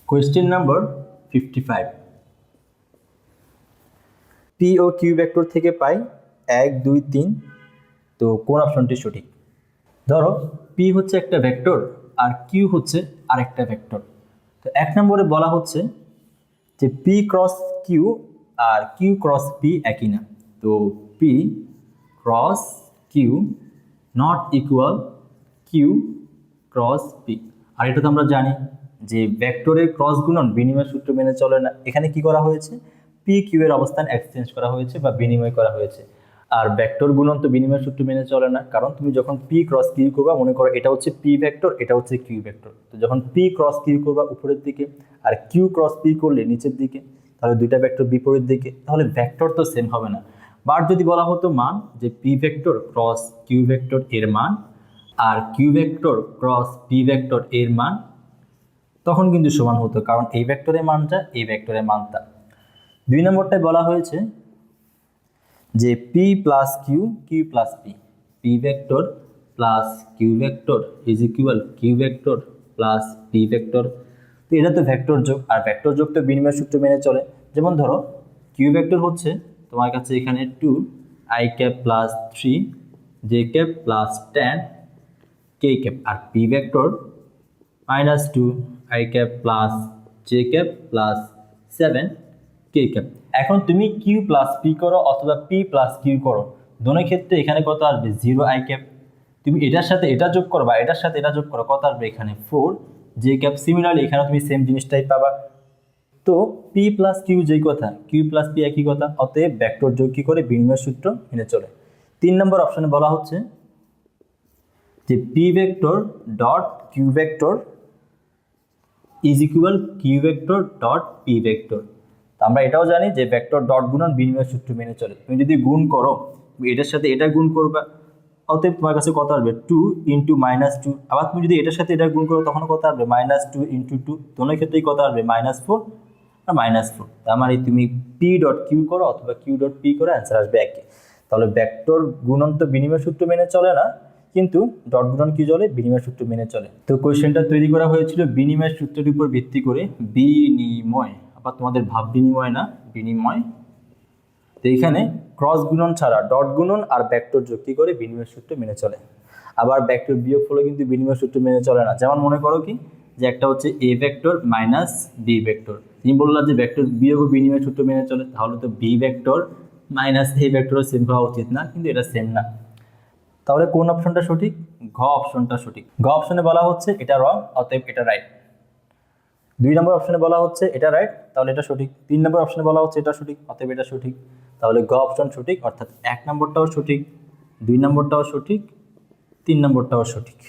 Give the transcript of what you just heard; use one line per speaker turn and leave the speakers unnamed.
Question number 55। P O Q vector থেকে পাই 1 2 3, তো কোন অপশনটি সঠিক? ধরো পি হচ্ছে একটা ভেক্টর আর কিউ হচ্ছে আরেকটা ভেক্টর। তো 1 নম্বরে বলা হচ্ছে যে পি ক্রস কিউ আর কিউ ক্রস পি একই না। তো P cross Q not equal Q cross P. আর এটা তো আমরা জানি যে ভেক্টরের ক্রস গুণন বিনিময় সূত্র মেনে চলে না। এখানে কি করা হয়েছে? পি কিউ এর অবস্থান এক্সচেঞ্জ করা হয়েছে বা বিনিময় করা হয়েছে। আর ভেক্টর গুণন তো বিনিময় সূত্র মেনে চলে না, কারণ তুমি যখন পি ক্রস কিউ করবা, মনে করো এটা হচ্ছে পি ভেক্টর, এটা হচ্ছে কিউ ভেক্টর। তো যখন পি ক্রস কিউ করবা উপরের দিকে আর কিউ ক্রস পি করলে নিচের দিকে, তাহলে দুইটা ভেক্টর বিপরীত দিকে, তাহলে ভেক্টর তো সেম হবে না। বাট যদি বলা হতো মান যে P vector cross Q vector এর মান আর Q vector cross P vector এর মান, তখন কিন্তু সমান হতো, কারণ এই ভেক্টরের মানটা এই ভেক্টরের মানটা। 2 নম্বরটায় বলা হয়েছে যে P plus Q Q plus P, P vector plus Q vector is equal Q vector plus P vector. তো এটা তো ভেক্টর যোগ, আর ভেক্টর যোগ তো বিনিময় সূত্র মেনে চলে। যেমন ধরো কিউ ভেক্টর হচ্ছে তোমার কাছে এখানে 2 i cap plus 3 j cap plus 10 k cap, আর P vector -2 i cap plus j cap plus 7 k cap. এখন তুমি কিউ প্লাস পি করো অথবা পি প্লাস কিউ করো, দোনো ক্ষেত্রে এখানে কত আসবে? 0 i ক্যাপ। তুমি এটার সাথে এটা যোগ করো বা এটার সাথে এটা যোগ করো, কত আসবে? এখানে 4 j ক্যাপ। সিমিলারলি এখানে তুমি সেম জিনিসটাই পাবা। তো পি প্লাস কিউ যেই কথা, কিউ প্লাস পি একই কথা, অতএব ভেক্টর যোগ কি করে? বিনিময় সূত্র মেনে চলে। 3 নম্বর অপশনে বলা হচ্ছে যে P vector dot Q vector is equal Q vector dot P vector. আমরা এটাও জানি যে ভেক্টর ডট গুণন বিনিময় সূত্র মেনে চলে। তুমি যদি গুণ করো, তুমি এটার সাথে এটা গুণ করবা, অতএব তোমার কাছে কত আসবে? 2 ইন্টু -2। আবার তুমি যদি এটার সাথে এটা গুণ করো, তখন কত আসবে? -2 ইন্টু 2। দোনো ক্ষেত্রেই কত আসবে? -4 আর -4। তার মানে তুমি পি ডট কিউ করো অথবা কিউ ডট পি করো, অ্যান্সার আসবে একই। তাহলে ভেক্টর গুণন তো বিনিময় সূত্র মেনে চলে না, কিন্তু ডট গুণন কি চলে? বিনিময় সূত্র মেনে চলে। তো কোয়েশ্চেনটা তৈরি করা হয়েছিল বিনিময় সূত্রের উপর ভিত্তি করে। বিনিময়, আবার তোমাদের ভাব বিনিময় না, বিনিময়। তো এখানে ক্রস গুণন ছাড়া ডট গুণন আর ভেক্টর যোগ কি করে? বিনিময় সূত্র মেনে চলে। আবার ভেক্টর বিয়োগ ফলে কিন্তু বিনিময় সূত্র মেনে চলে না। যেমন মনে করো কি যে একটা হচ্ছে A vector minus B vector, তুমি বললা যে ভেক্টর বিয়োগ ও বিনিময় সূত্র মেনে চলে, তাহলে তো B vector minus A vector same হওয়া উচিত না, কিন্তু এটা সেম না। তাহলে কোন অপশনটা সঠিক? ঘ অপশনটা সঠিক। ঘ অপশনে বলা হচ্ছে এটা রং, অতএব এটা রাইট। 2 নম্বর অপশনে বলা হচ্ছে এটা রাইট, তাহলে এটা সঠিক। 3 নম্বর অপশনে বলা হচ্ছে এটা সঠিক, অতএব এটা সঠিক। তাহলে গ অপশন সঠিক, অর্থাৎ 1 নম্বরটাও সঠিক, 2 নম্বরটাও সঠিক, 3 নম্বরটাও সঠিক।